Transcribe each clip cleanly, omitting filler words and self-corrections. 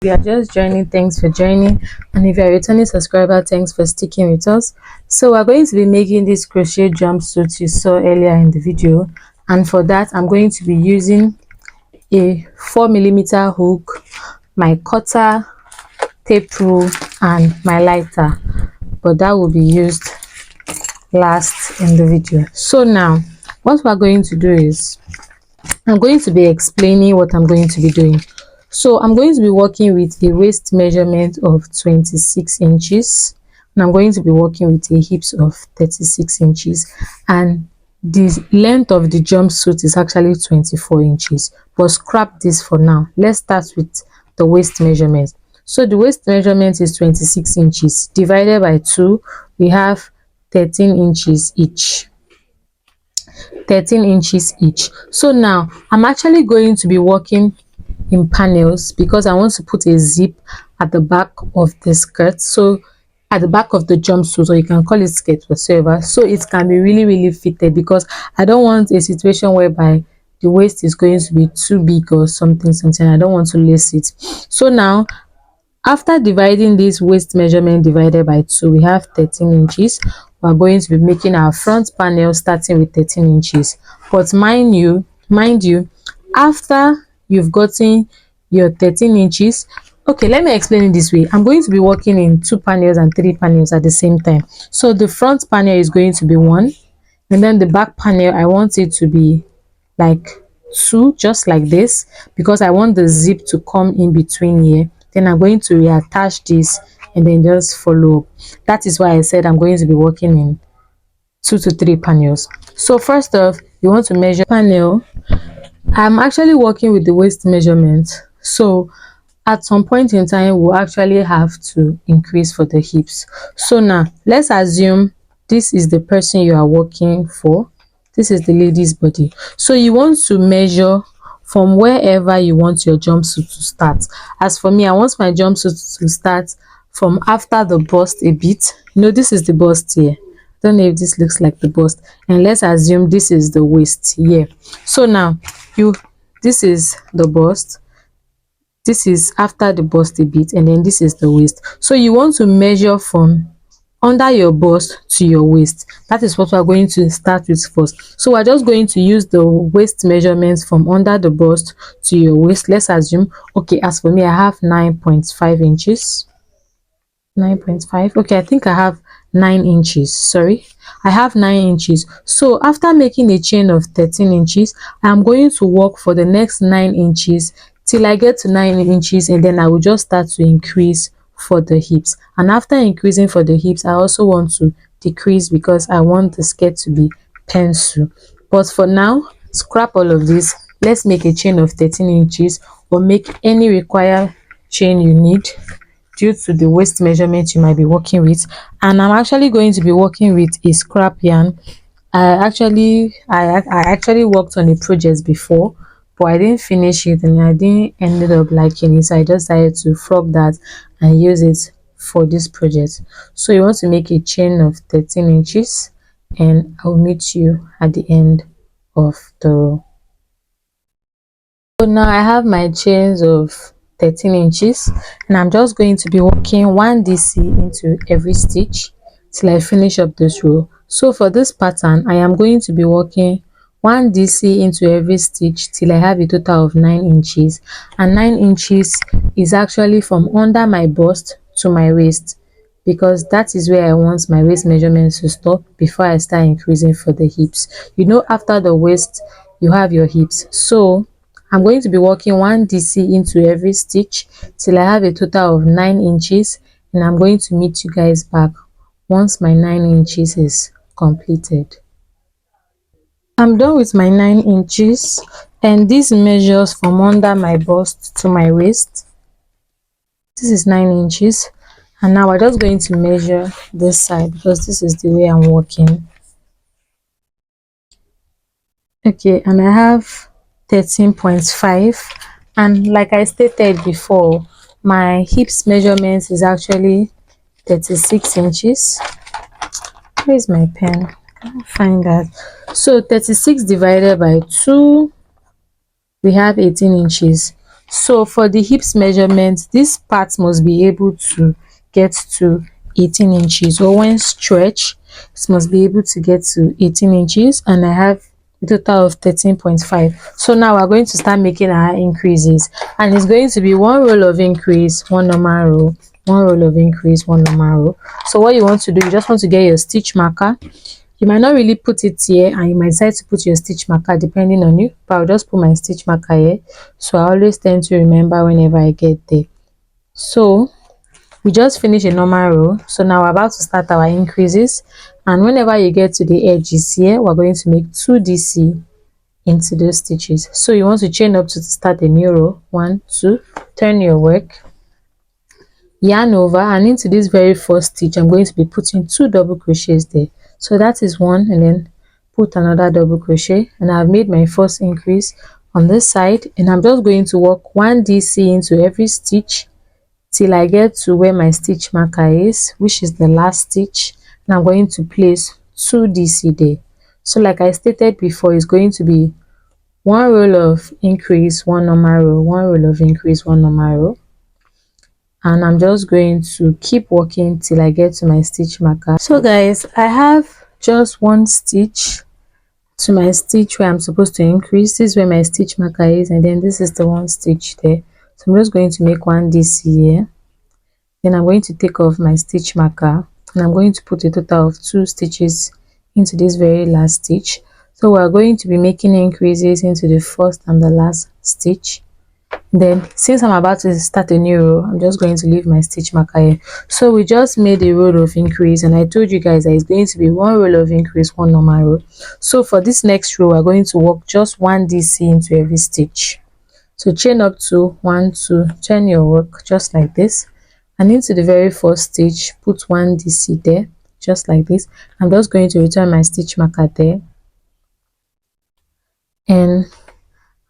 If you are just joining, thanks for joining, and if you are a returning subscriber, thanks for sticking with us. So we're going to be making this crochet jumpsuit you saw earlier in the video, and for that I'm going to be using a 4mm hook, my cutter, tape rule, and my lighter, but that will be used last in the video. So now what we're going to do is I'm going to be explaining what I'm going to be doing. So I'm going to be working with a waist measurement of 26 inches, and I'm going to be working with a hips of 36 inches, and the length of the jumpsuit is actually 24 inches, but scrap this for now. Let's start with the waist measurement. So the waist measurement is 26 inches divided by 2. We have 13 inches each. 13 inches each. So now I'm actually going to be working in panels because I want to put a zip at the back of the skirt, so at the back of the jumpsuit, or you can call it skirt whatsoever, so it can be really fitted, because I don't want a situation whereby the waist is going to be too big or something. I don't want to lace it. So now after dividing this waist measurement divided by 2, we have 13 inches. We're going to be making our front panel starting with 13 inches. But mind you, after you've gotten your 13 inches, okay, let me explain it this way. I'm going to be working in 2 panels and 3 panels at the same time. So the front panel is going to be 1, and then the back panel, I want it to be like 2, just like this, because I want the zip to come in between here. Then I'm going to reattach this and then just follow up. That is why I said I'm going to be working in 2 to 3 panels. So first off, you want to measure panel. I'm actually working with the waist measurement, so at some point in time we'll actually have to increase for the hips. So now let's assume this is the person you are working for. This is the lady's body, so you want to measure from wherever you want your jumpsuit to start. As for me, I want my jumpsuit to start from after the bust a bit. This is the bust here. Don't know if this looks like the bust, and let's assume this is the waist here. So now this is the bust, this is after the bust a bit, and then this is the waist. So you want to measure from under your bust to your waist. That is what we're going to start with first. So we're just going to use the waist measurements from under the bust to your waist. Let's assume, okay, as for me, I have 9.5 inches. 9.5. Okay, I think I have 9 inches. Sorry, I have 9 inches. So after making a chain of 13 inches, I'm going to work for the next 9 inches till I get to 9 inches, and then I will just start to increase for the hips. And after increasing for the hips, I also want to decrease because I want the skirt to be pencil. But for now, scrap all of this. Let's make a chain of 13 inches, or make any required chain you need due to the waist measurement you might be working with. And I'm actually going to be working with a scrap yarn. I actually worked on a project before, but I didn't finish it and I didn't ended up liking it, so I just decided to frog that and use it for this project. So you want to make a chain of 13 inches, and I'll meet you at the end of the row. So now I have my chains of 13 inches, and I'm just going to be working 1 DC into every stitch till I finish up this row. So for this pattern, I am going to be working 1 DC into every stitch till I have a total of 9 inches, and 9 inches is actually from under my bust to my waist, because that is where I want my waist measurements to stop before I start increasing for the hips. After the waist you have your hips. So I'm going to be working 1 DC into every stitch till I have a total of 9 inches, and I'm going to meet you guys back once my 9 inches is completed. I'm done with my 9 inches, and this measures from under my bust to my waist. This is 9 inches, and now we're just going to measure this side because this is the way I'm working. Okay, and I have 13.5, and like I stated before, my hips measurement is actually 36 inches. Where's my pen? I can't find that. So 36 divided by 2, we have 18 inches. So for the hips measurement, this part must be able to get to 18 inches, or when stretched it must be able to get to 18 inches, and I have a total of 13.5. So now we're going to start making our increases, and it's going to be one roll of increase, one normal row, one roll of increase, one normal row. So what you want to do, you just want to get your stitch marker. You might not really put it here, and you might decide to put your stitch marker depending on you, but I'll just put my stitch marker here, so I always tend to remember whenever I get there. So we just finished a normal row, so now we're about to start our increases, and whenever you get to the edges here, we're going to make 2 DC into those stitches. So you want to chain up to start a new row, 1 2, turn your work, yarn over, and into this very first stitch I'm going to be putting 2 double crochets there. So that is one, and then put another double crochet, and I've made my first increase on this side, and I'm just going to work 1 DC into every stitch till I get to where my stitch marker is, which is the last stitch, and I'm going to place 2 DC there. So like I stated before, it's going to be one roll of increase, one normal row, one roll of increase, one normal row, and I'm just going to keep working till I get to my stitch marker. So guys, I have just one stitch to my stitch where I'm supposed to increase. This is where my stitch marker is, and then this is the one stitch there. So I'm just going to make 1 DC here, then I'm going to take off my stitch marker, and I'm going to put a total of 2 stitches into this very last stitch. So we're going to be making increases into the first and the last stitch. Then since I'm about to start a new row, I'm just going to leave my stitch marker here. So we just made a row of increase, and I told you guys that it's going to be one roll of increase, one normal row. So for this next row, we're going to work just 1 DC into every stitch. So chain up to 1 2, turn your work just like this, and into the very first stitch put 1 DC there just like this. I'm just going to return my stitch marker there, and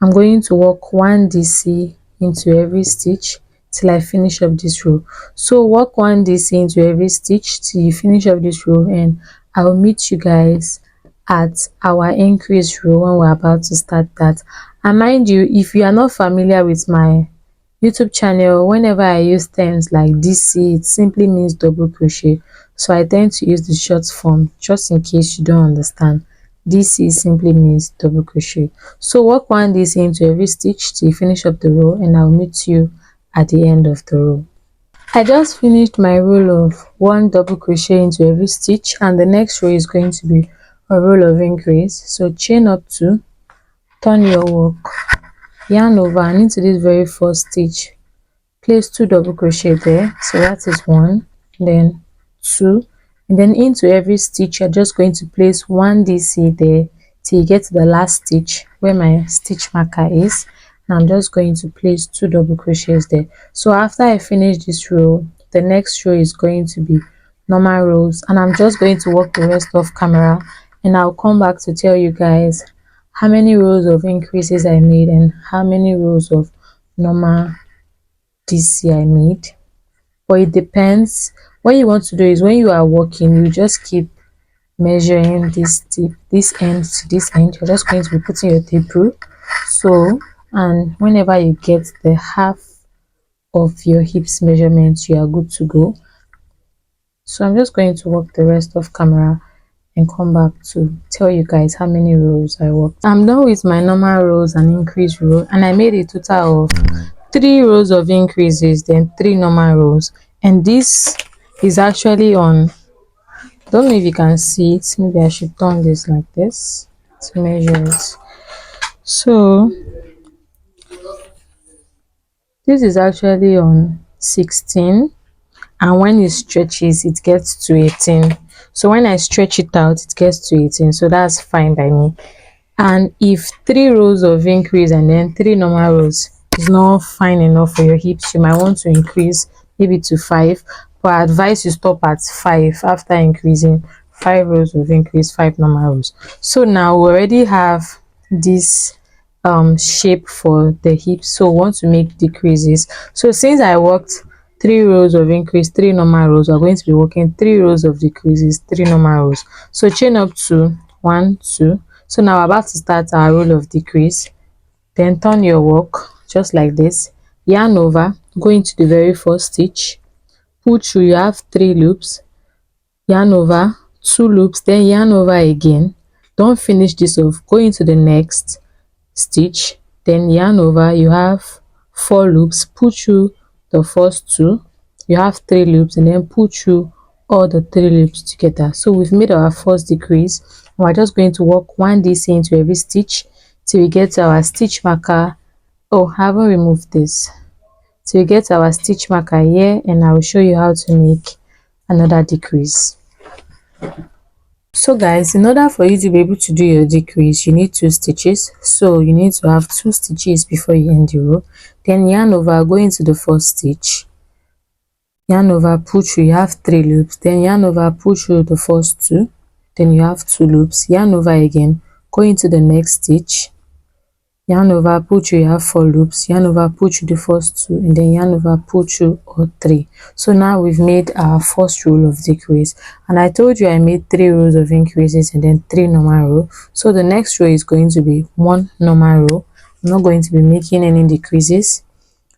I'm going to work 1 DC into every stitch till I finish up this row. So work 1 DC into every stitch till you finish up this row, and I will meet you guys at our increase row when we're about to start that. And mind you, if you are not familiar with my YouTube channel, whenever I use terms like DC, it simply means double crochet. So I tend to use the short form just in case you don't understand. DC simply means double crochet. So work 1 DC into every stitch till you finish up the row, and I'll meet you at the end of the row. I just finished my row of 1 double crochet into every stitch, and the next row is going to be a row of increase. So chain up to, turn your work, yarn over, and into this very first stitch place 2 double crochet there. So that is 1, then 2, and then into every stitch you're just going to place 1 DC there till you get to the last stitch where my stitch marker is, and I'm just going to place 2 double crochets there. So after I finish this row, the next row is going to be normal rows, and I'm just going to work the rest off camera, and I'll come back to tell you guys how many rows of increases I made and how many rows of normal DC I made. But it depends. What you want to do is when you are working, you just keep measuring this tip, this end to this end. You're just going to be putting your tape rule. So, and whenever you get the half of your hips measurement, you are good to go. So I'm just going to work the rest of camera and come back to tell you guys how many rows I worked. I'm done with my normal rows and increase row, and I made a total of 3 rows of increases, then 3 normal rows, and this is actually on, don't know if you can see it, maybe I should turn this like this to measure it. So this is actually on 16, and when it stretches it gets to 18. So when I stretch it out it gets to 18, so that's fine by me. And if 3 rows of increase and then 3 normal rows is not fine enough for your hips, you might want to increase maybe to 5, but I advise you stop at 5 after increasing 5 rows of increase, 5 normal rows. So now we already have this shape for the hips, so we want to make decreases. So since I worked 3 rows of increase, 3 normal rows, we're going to be working 3 rows of decreases, 3 normal rows. So chain up to 1 2. So now we're about to start our row of decrease, then turn your work, just like this, yarn over, go into the very first stitch, pull through, you have 3 loops, yarn over, 2 loops, then yarn over again. Don't finish this off, go into the next stitch, then yarn over, you have 4 loops, pull through the first 2, you have 3 loops, and then pull through all the 3 loops together. So we've made our first decrease. We're just going to work 1 DC into every stitch till we get to our stitch marker. Oh, I haven't removed this. Till we get to our stitch marker here, and I will show you how to make another decrease. So guys, in order for you to be able to do your decrease, you need 2 stitches. So you need to have 2 stitches before you end the row. Then yarn over, go into the first stitch, yarn over, pull through, you have 3 loops, then yarn over, pull through the first 2, then you have 2 loops, yarn over again, go into the next stitch, yarn over, pull through, you have 4 loops, yarn over, pull through the first 2, and then yarn over, pull through all 3. So now we've made our first row of decrease, and I told you I made 3 rows of increases and then 3 normal rows. So the next row is going to be 1 normal row. I'm not going to be making any decreases,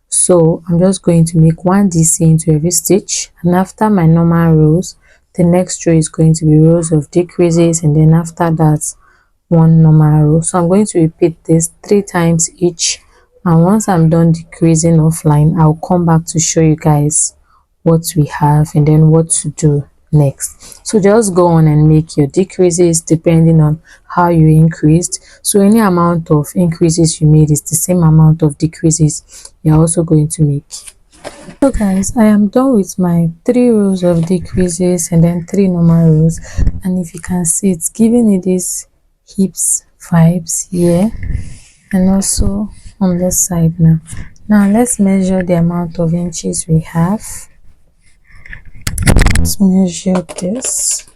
so I'm just going to make 1 DC into every stitch, and after my normal rows, the next row is going to be rows of decreases, and then after that 1 normal row. So I'm going to repeat this 3 times each, and once I'm done decreasing offline, I'll come back to show you guys what we have and then what to do next. So just go on and make your decreases depending on how you increased. So any amount of increases you made is the same amount of decreases you're also going to make. So guys, I am done with my 3 rows of decreases and then 3 normal rows, and if you can see, it's giving me this hips vibes here and also on this side. Now let's measure the amount of inches we have. Let's measure this.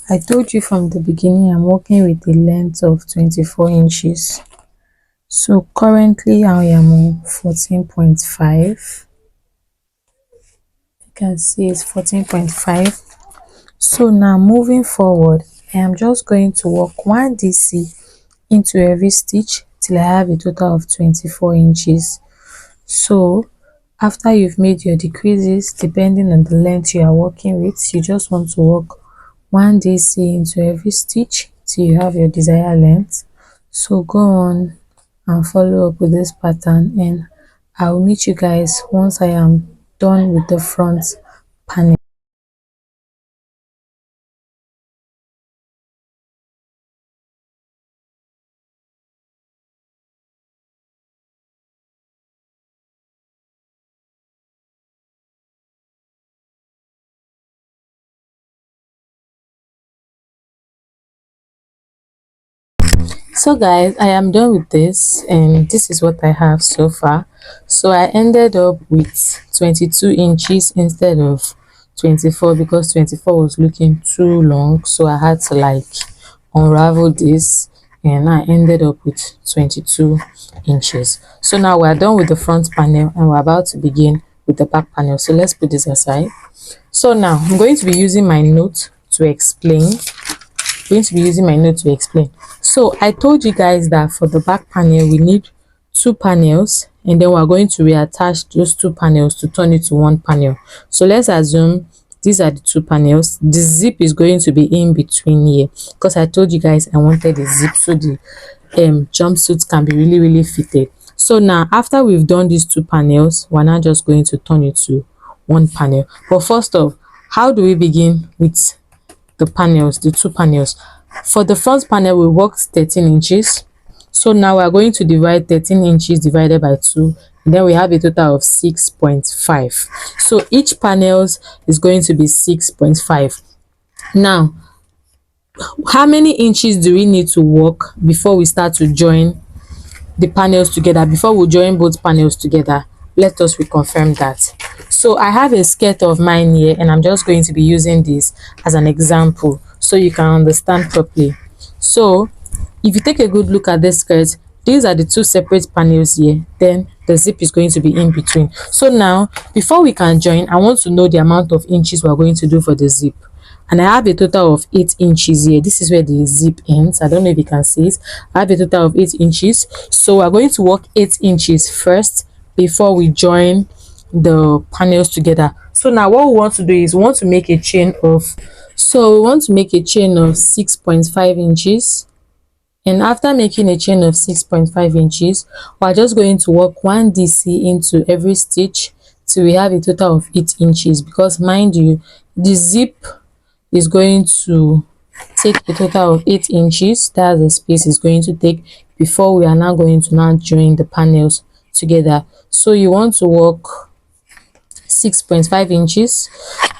I told you from the beginning I'm working with a length of 24 inches. So currently I am on 14.5. You can see it's 14.5. So now moving forward, I am just going to work 1 DC into every stitch till I have a total of 24 inches. So after you've made your decreases, depending on the length you are working with, you just want to work 1 DC into every stitch till you have your desired length. So go on and follow up with this pattern, and I'll meet you guys once I am done with the front panel. So guys, I am done with this, and this is what I have so far. So I ended up with 22 inches instead of 24 because 24 was looking too long, so I had to like unravel this, and I ended up with 22 inches. So now we're done with the front panel and we're about to begin with the back panel. So let's put this aside. So now I'm going to be using my note to explain. So I told you guys that for the back panel we need 2 panels, and then we're going to reattach those 2 panels to turn it to 1 panel. So let's assume these are the 2 panels. The zip is going to be in between here because I told you guys I wanted a zip so the jumpsuit can be really fitted. So now after we've done these 2 panels, we're now just going to turn it to 1 panel. But first off, how do we begin with the panels, the 2 panels? For the front panel we worked 13 inches. So now we are going to divide 13 inches divided by 2, and then we have a total of 6.5. So each panels is going to be 6.5. Now how many inches do we need to work before we start to join the panels together? Before we join both panels together, let us reconfirm that. So I have a skirt of mine here, and I'm just going to be using this as an example so you can understand properly. So if you take a good look at this skirt, these are the 2 separate panels here, then the zip is going to be in between. So now before we can join, I want to know the amount of inches we're going to do for the zip. and I have a total of 8 inches here. This is where the zip ends. I don't know if you can see it. I have a total of 8 inches, so we're going to work 8 inches first before we join the panels together. So now what we want to do is we want to make a chain of 6.5 inches. And after making a chain of 6.5 inches, we're just going to work 1 DC into every stitch till we have a total of 8 inches, because mind you, the zip is going to take a total of 8 inches. That's the space is going to take before we are now going to now join the panels together. So you want to work 6.5 inches,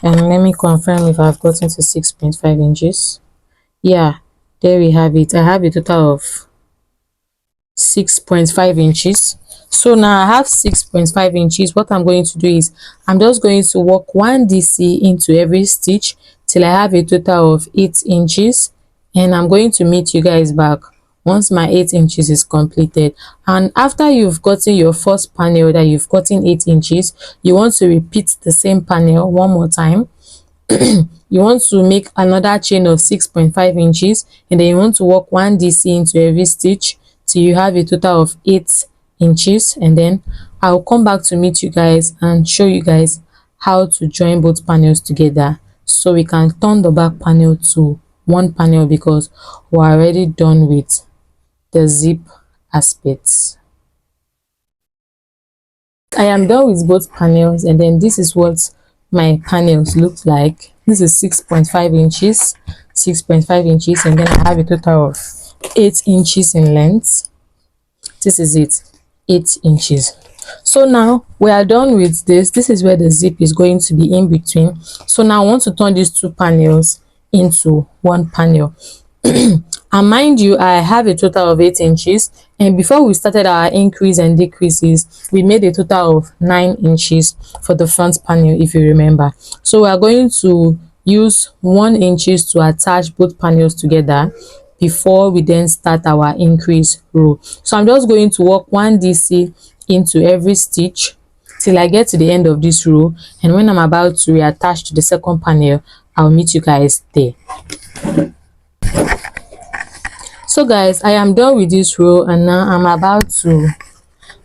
and let me confirm if I've gotten to 6.5 inches. Yeah, there we have it. I have a total of 6.5 inches. So now I have 6.5 inches. What I'm going to do is I'm just going to work 1 DC into every stitch till I have a total of 8 inches, and I'm going to meet you guys back once my 8 inches is completed. And after you've gotten your first panel that you've gotten 8 inches, you want to repeat the same panel one more time. You want to make another chain of 6.5 inches, and then you want to work 1 DC into every stitch till you have a total of 8 inches, and then I'll come back to meet you guys and show you guys how to join both panels together, so we can turn the back panel to one panel because we're already done with the zip aspects. I am done with both panels, and then this is what my panels look like. This is 6.5 inches, 6.5 inches, and then I have a total of 8 inches in length. This is it, 8 inches. So now we are done with this. This is where the zip is going to be in between. So now I want to turn these two panels into one panel. And mind you, I have a total of 8 inches, and before we started our increase and decreases, we made a total of 9 inches for the front panel, if you remember. So we are going to use 1 inches to attach both panels together before we then start our increase row. So I'm just going to work 1 DC into every stitch till I get to the end of this row, and when I'm about to reattach to the second panel, I'll meet you guys there. So guys, I am done with this row, and now I'm about to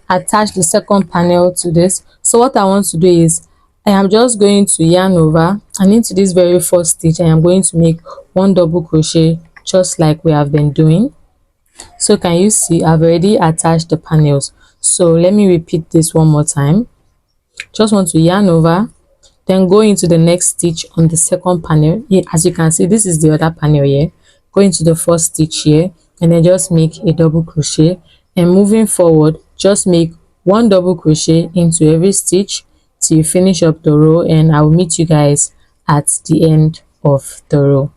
attach the second panel to this. So what I want to do is I am just going to yarn over, and into this very first stitch I am going to make 1 double crochet, just like we have been doing. So can you see I've already attached the panels? So let me repeat this one more time. Just want to yarn over, then go into the next stitch on the second panel. Yeah, as you can see, this is the other panel here. Go into the first stitch here, and then just make a double crochet, and moving forward just make 1 double crochet into every stitch till you finish up the row, and I will meet you guys at the end of the row.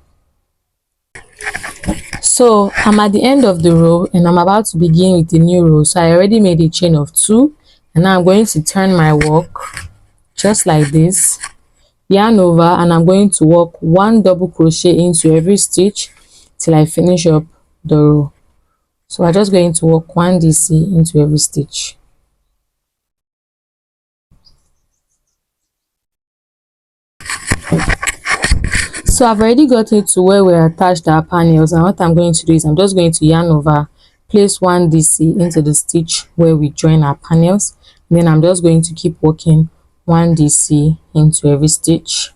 So I'm at the end of the row, and I'm about to begin with the new row. So I already made a chain of 2, and now I'm going to turn my work just like this, yarn over, and I'm going to work 1 double crochet into every stitch till I finish up the row. So I'm just going to work 1 DC into every stitch. So I've already got it to where we attached our panels, and what I'm going to do is I'm just going to yarn over, place 1 DC into the stitch where we join our panels, and then I'm just going to keep working 1 DC into every stitch.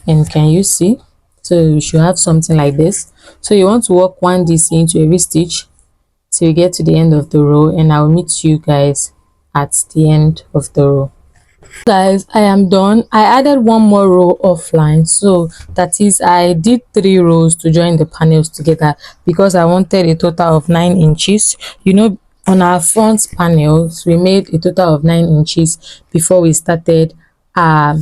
And can you see? So you should have something like this. So you want to work 1 DC into every stitch till you get to the end of the row, and I'll meet you guys at the end of the row. Guys, I am done. I added 1 more row offline, so that is I did 3 rows to join the panels together because I wanted a total of 9 inches. You know, on our front panels we made a total of 9 inches before we started our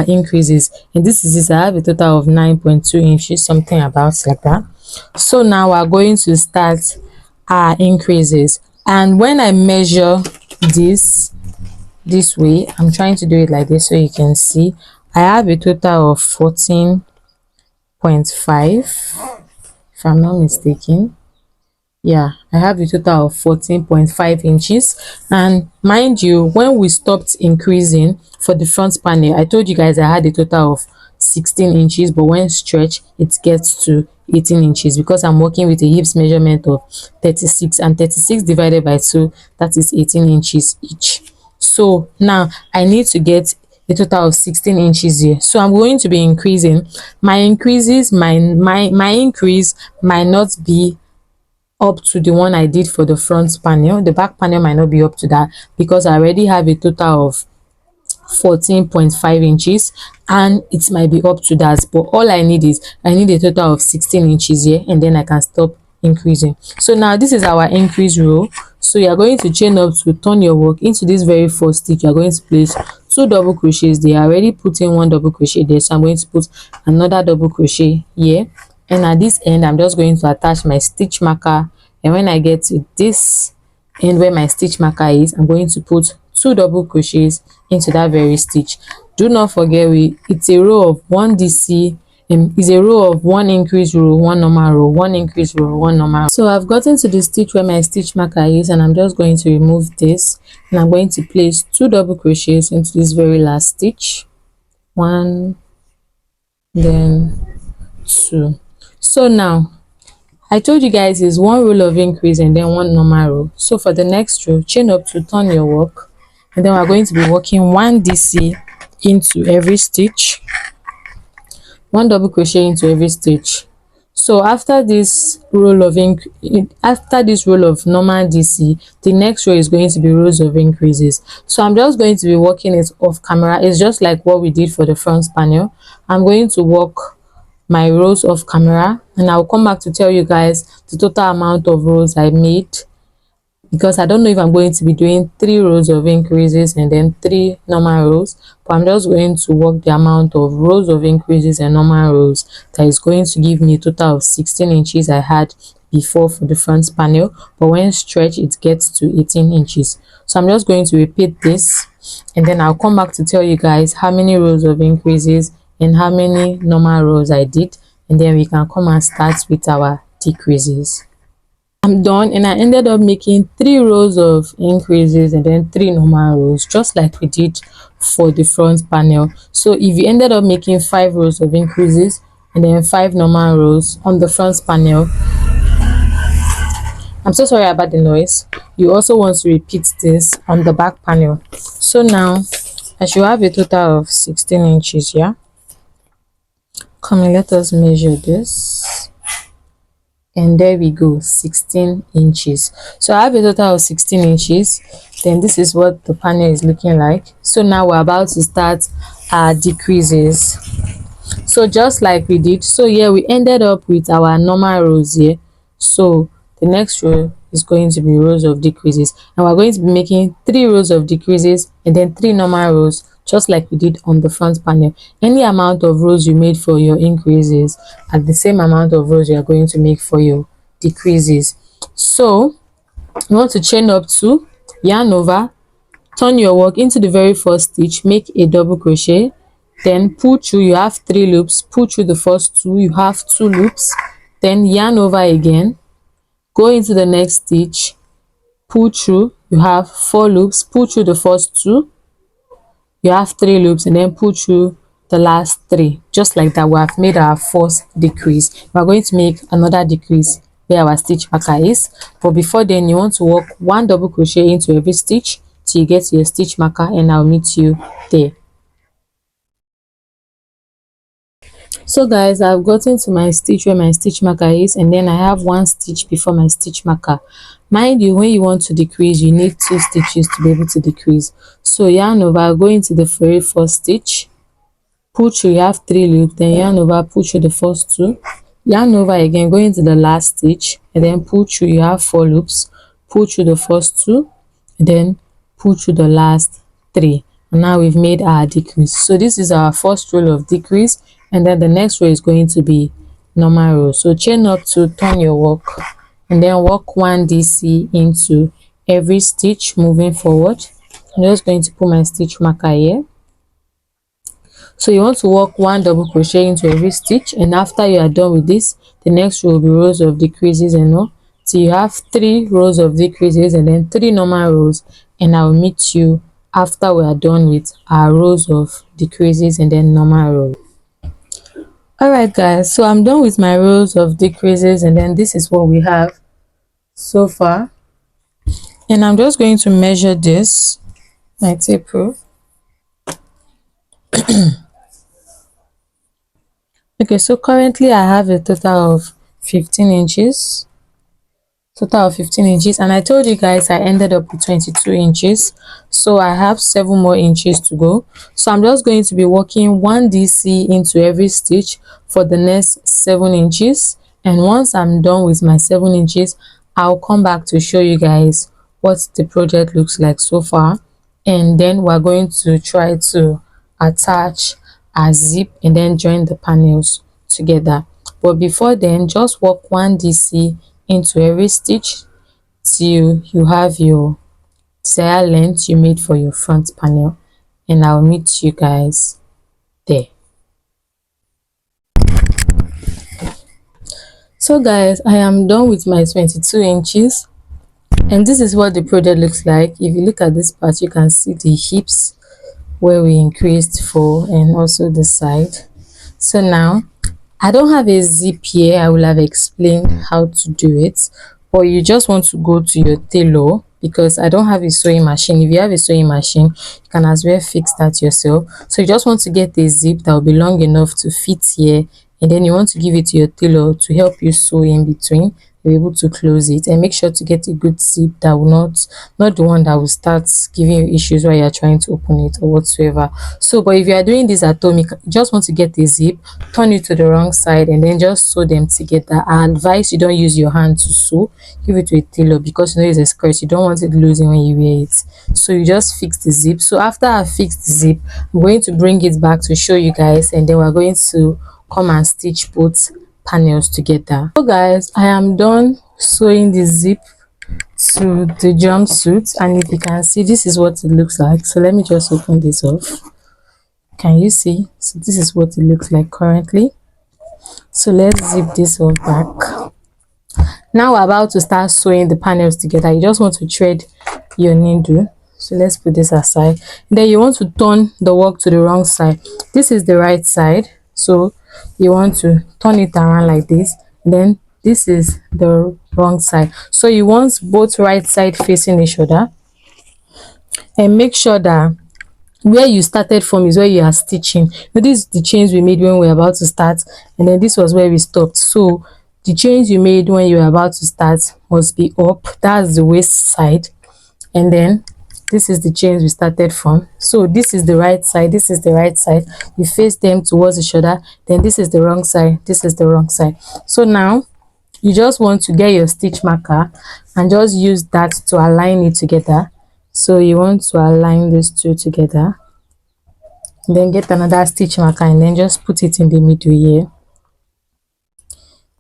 increases, and this is it. I have a total of 9.2 inches, something about like that. So now we're going to start our increases, and when I measure this way, I'm trying to do it like this so you can see, I have a total of 14.5, if I'm not mistaken. Yeah, I have a total of 14.5 inches. And mind you, when we stopped increasing for the front panel, I told you guys I had a total of 16 inches, but when stretched it gets to 18 inches because I'm working with a hips measurement of 36, and 36 divided by 2, that is 18 inches each. So now I need to get a total of 16 inches here. So I'm going to be increasing. My increases, my increase might not be up to the one I did for the front panel. The back panel might not be up to that because I already have a total of 14.5 inches, and it might be up to that, but all I need is I need a total of 16 inches here, and then I can stop increasing. So now this is our increase row. So you are going to chain up to turn your work into this very first stitch. You are going to place 2 double crochets there. I already put in 1 double crochet there, so I'm going to put another double crochet here, and at this end I'm just going to attach my stitch marker, and when I get to this end where my stitch marker is, I'm going to put 2 double crochets into that very stitch. Do not forget, it's a row of 1 DC, is a row of 1 increase row, 1 normal row, 1 increase row, 1 normal row. So I've gotten to the stitch where my stitch marker is, and I'm just going to remove this, and I'm going to place 2 double crochets into this very last stitch. 1, then 2. So now I told you guys is 1 row of increase and then 1 normal row. So for the next row, chain up to turn your work, and then we're going to be working 1 DC into every stitch, 1 double crochet into every stitch. So after this row of normal DC, the next row is going to be rows of increases. So I'm just going to be working it off camera. It's just like what we did for the front panel. I'm going to work my rows off camera, and I'll come back to tell you guys the total amount of rows I made, because I don't know if I'm going to be doing 3 rows of increases and then 3 normal rows, but I'm just going to work the amount of rows of increases and normal rows that is going to give me a total of 16 inches I had before for the front panel, but when stretched it gets to 18 inches. So I'm just going to repeat this, and then I'll come back to tell you guys how many rows of increases and how many normal rows I did, and then we can come and start with our decreases. I'm done, and I ended up making 3 rows of increases and then 3 normal rows, just like we did for the front panel. So if you ended up making 5 rows of increases and then 5 normal rows on the front panel, I'm so sorry about the noise, you also want to repeat this on the back panel. So now I should have a total of 16 inches. Yeah, come on, let us measure this. And there we go, 16 inches. So I have a total of 16 inches. Then this is what the panel is looking like. So now we're about to start our decreases. So just like we did, so here we ended up with our normal rows here. So the next row is going to be rows of decreases, and we're going to be making 3 rows of decreases and then 3 normal rows, just like we did on the front panel. Any amount of rows you made for your increases are the same amount of rows you are going to make for your decreases. So you want to chain up to, yarn over, turn your work into the very first stitch, make a double crochet, then pull through. You have 3 loops, pull through the first 2, you have 2 loops, then yarn over again, go into the next stitch, pull through, you have 4 loops, pull through the first 2, you have 3 loops, and then pull through the last 3. Just like that, we have made our first decrease. We are going to make another decrease where our stitch marker is, but before then you want to work 1 double crochet into every stitch till you get to your stitch marker, and I'll meet you there. So guys, I've gotten to my stitch where my stitch marker is, and then I have 1 stitch before my stitch marker. Mind you, when you want to decrease, you need 2 stitches to be able to decrease. So yarn over, go into the very first stitch, pull through, you have 3 loops, then yarn over, pull through the first 2, yarn over again, go into the last stitch, and then pull through, you have 4 loops, pull through the first 2, and then pull through the last 3. And now we've made our decrease. So this is our first row of decrease, and then the next row is going to be normal row. So chain up to turn your work, and then work 1 DC into every stitch moving forward. I'm just going to put my stitch marker here. So you want to work 1 double crochet into every stitch, and after you are done with this, the next row will be rows of decreases and all. So you have 3 rows of decreases and then 3 normal rows, and I'll meet you after we are done with our rows of decreases and then normal rows. All right guys, so I'm done with my rows of decreases, and then this is what we have so far. And I'm just going to measure this, my tape rule. Okay, so currently I have a total of 15 inches. Total of 15 inches, and I told you guys I ended up with 22 inches, so I have 7 more inches to go. So I'm just going to be working 1 DC into every stitch for the next 7 inches, and once I'm done with my 7 inches, I'll come back to show you guys what the project looks like so far, and then we're going to try to attach a zip and then join the panels together. But before then, just work 1 DC into every stitch till you have your desired length you made for your front panel, and I'll meet you guys there. So guys, I am done with my 22 inches, and this is what the project looks like. If you look at this part, you can see the hips where we increased for, and also the side. So now I don't have a zip here. I will have explained how to do it, but you just want to go to your tailor, because I don't have a sewing machine. If you have a sewing machine, you can as well fix that yourself. So you just want to get a zip that will be long enough to fit here, and then you want to give it to your tailor to help you sew in between. You're able to close it, and make sure to get a good zip that will not the one that will start giving you issues while you're trying to open it or whatsoever. So but if you are doing this at home, you just want to get a zip, turn it to the wrong side, and then just sew them together. I advise you don't use your hand to sew. Give it to a tailor, because you know it's a skirt, you don't want it losing when you wear it. So you just fix the zip. So after I fix the zip, I'm going to bring it back to show you guys, and then we're going to come and stitch both panels together. So guys, I am done sewing the zip to the jumpsuit, and if you can see, this is what it looks like. So let me just open this off. Can you see? So this is what it looks like currently. So let's zip this off back. Now we're about to start sewing the panels together. You just want to thread your needle. So let's put this aside. Then you want to turn the work to the wrong side. This is the right side, so you want to turn it around like this. Then this is the wrong side, so you want both right side facing each other, and make sure that where you started from is where you are stitching. Now this is the chains we made when we were about to start, and then this was where we stopped. So the chains you made when you were about to start must be up. That's the waist side, and then this is the chains we started from. So this is the right side, this is the right side, you face them towards each other. Then this is the wrong side, this is the wrong side. So now you just want to get your stitch marker and just use that to align it together. So you want to align these two together, then get another stitch marker and then just put it in the middle here,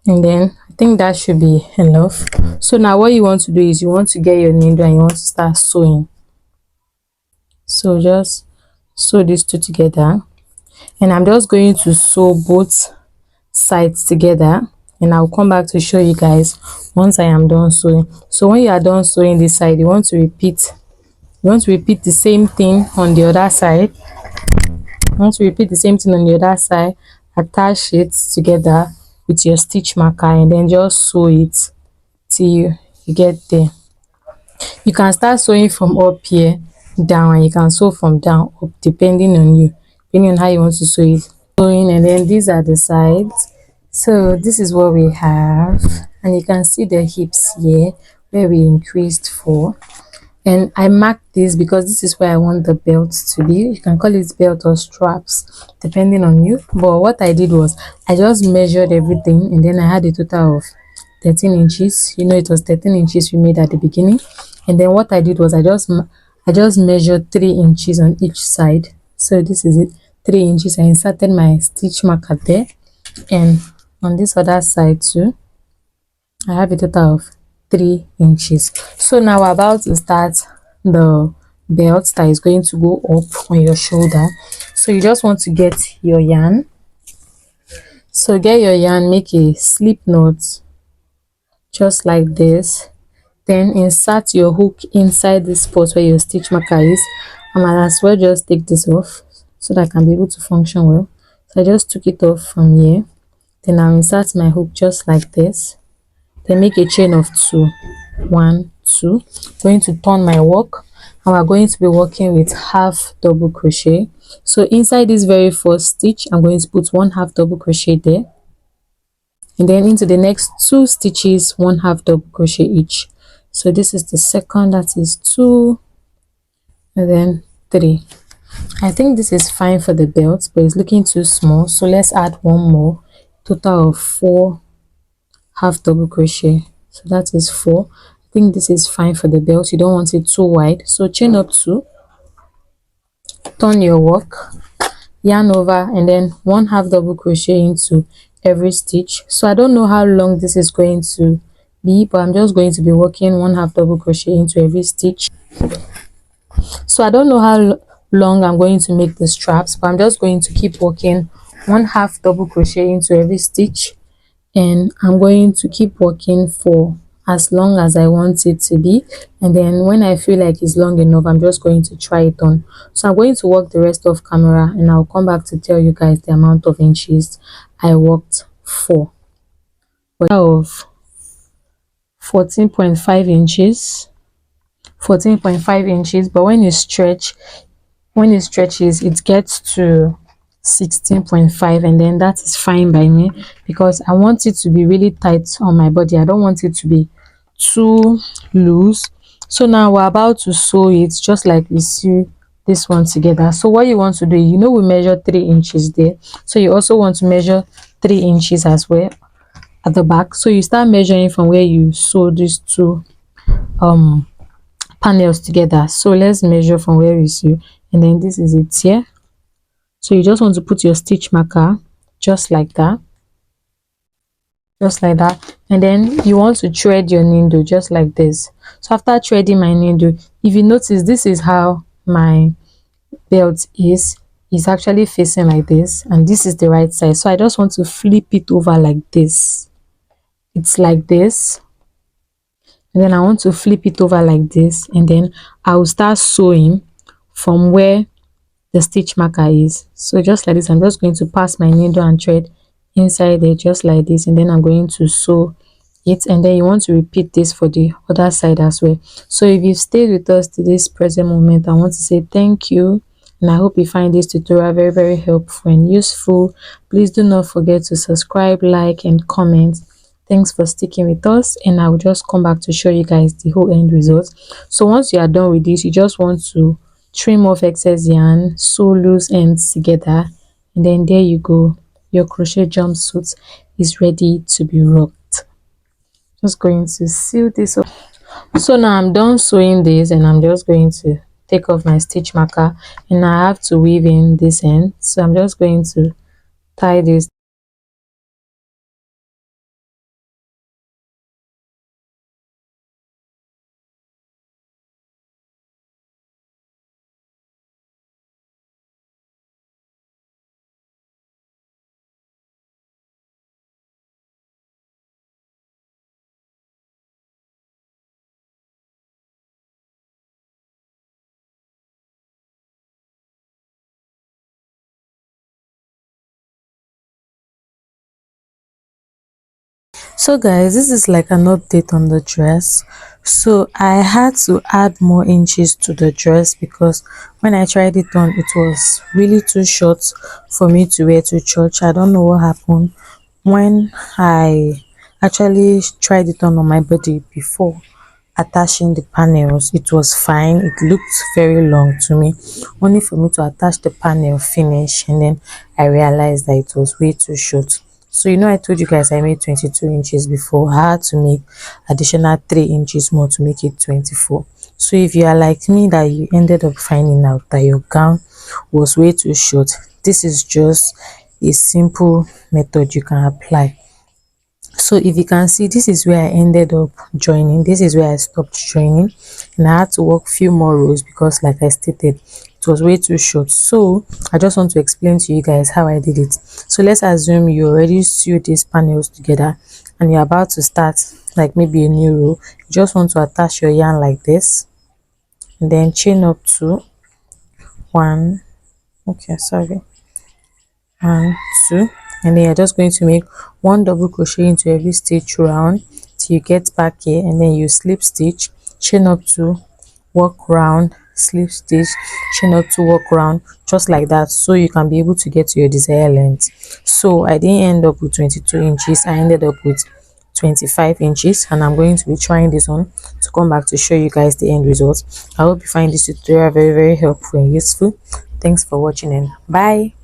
and then I think that should be enough. So now what you want to do is you want to get your needle and you want to start sewing. So just sew these two together, and I'm just going to sew both sides together, and I'll come back to show you guys once I am done sewing. So when you are done sewing this side, you want to repeat the same thing on the other side. Attach it together with your stitch marker, and then just sew it till you get there. You can start sewing from up here down, and you can sew from down up, depending on how you want to sew it. And then these are the sides. So this is what we have, and you can see the hips here where we increased for, and I marked this because this is where I want the belt to be. You can call it belt or straps depending on you, but what I did was I just measured everything, and then I had a total of 13 inches. You know, it was 13 inches we made at the beginning, and then what I did was I just measured 3 inches on each side. So this is it, 3 inches. I inserted my stitch marker there, and on this other side too I have a total of 3 inches. So now we're about to start the belt that is going to go up on your shoulder. So you just want to get your yarn. So get your yarn, make a slip knot just like this, then insert your hook inside the spot where your stitch marker is. I might as well just take this off so that I can be able to function well. So I just took it off from here. Then I'll insert my hook just like this. Then make a chain of 2. 1, 2. Going to turn my work, and we're going to be working with half double crochet. So inside this very first stitch, I'm going to put 1 half double crochet there, and then into the next 2 stitches, 1 half double crochet each. So this is the second, that is 2, and then 3. I think this is fine for the belt, but it's looking too small, so let's add 1 more. Total of 4 half double crochet, so that is 4. I think this is fine for the belt. You don't want it too wide, so chain up 2, turn your work, yarn over, and then 1 half double crochet into every stitch. So I don't know how long this is going to be, but I'm just going to be working 1 half double crochet into every stitch. So I don't know how long I'm going to make the straps, but I'm just going to keep working 1 half double crochet into every stitch, and I'm going to keep working for as long as I want it to be, and then when I feel like it's long enough, I'm just going to try it on. So I'm going to work the rest of camera, and I'll come back to tell you guys the amount of inches I worked for. Of 14.5 inches, 14.5 inches, but when it stretches, it gets to 16.5, and then that is fine by me, because I want it to be really tight on my body. I don't want it to be too loose. So now we're about to sew it just like we sew this one together. So what you want to do, you know, we measure 3 inches there, so you also want to measure 3 inches as well at the back. So you start measuring from where you sew these 2 panels together. So let's measure from where we sew, and then this is it here. So you just want to put your stitch marker just like that, and then you want to thread your needle just like this. So after threading my needle, if you notice, this is how my belt is. It's actually facing like this, and this is the right side. So I just want to flip it over like this. It's like this, and then I want to flip it over like this, and then I will start sewing from where the stitch marker is. So just like this, I'm just going to pass my needle and thread inside there just like this, and then I'm going to sew it, and then you want to repeat this for the other side as well. So if you've stayed with us to this present moment, I want to say thank you, and I hope you find this tutorial very helpful and useful. Please do not forget to subscribe, like, and comment. Thanks for sticking with us, and I will just come back to show you guys the whole end result. So once you are done with this, you just want to trim off excess yarn, sew loose ends together, and then there you go, your crochet jumpsuit is ready to be rocked. Just going to seal this up. So now I'm done sewing this, and I'm just going to take off my stitch marker, and I have to weave in this end. So I'm just going to tie this. So guys, this is like an update on the dress. So I had to add more inches to the dress, because when I tried it on, it was really too short for me to wear to church. I don't know what happened. When I actually tried it on my body before attaching the panels, it was fine. It looked very long to me, only for me to attach the panel finish, and then I realized that it was way too short. So you know, I told you guys I made 22 inches before. I had to make additional 3 inches more to make it 24. So if you are like me, that you ended up finding out that your gown was way too short, this is just a simple method you can apply. So if you can see, this is where I ended up joining, this is where I stopped joining, and I had to work few more rows because, like I stated, it was way too short. So I just want to explain to you guys how I did it. So let's assume you already sewed these panels together, and you're about to start like maybe a new row. You just want to attach your yarn like this, and then chain up to 1, okay, sorry, and 2, and then you're just going to make 1 double crochet into every stitch round till you get back here, and then you slip stitch, chain up 2, work round, slip stitch, chain up 2, work round, just like that, so you can be able to get to your desired length. So I didn't end up with 22 inches, I ended up with 25 inches, and I'm going to be trying this on to come back to show you guys the end result. I hope you find this tutorial very helpful and useful. Thanks for watching, and bye.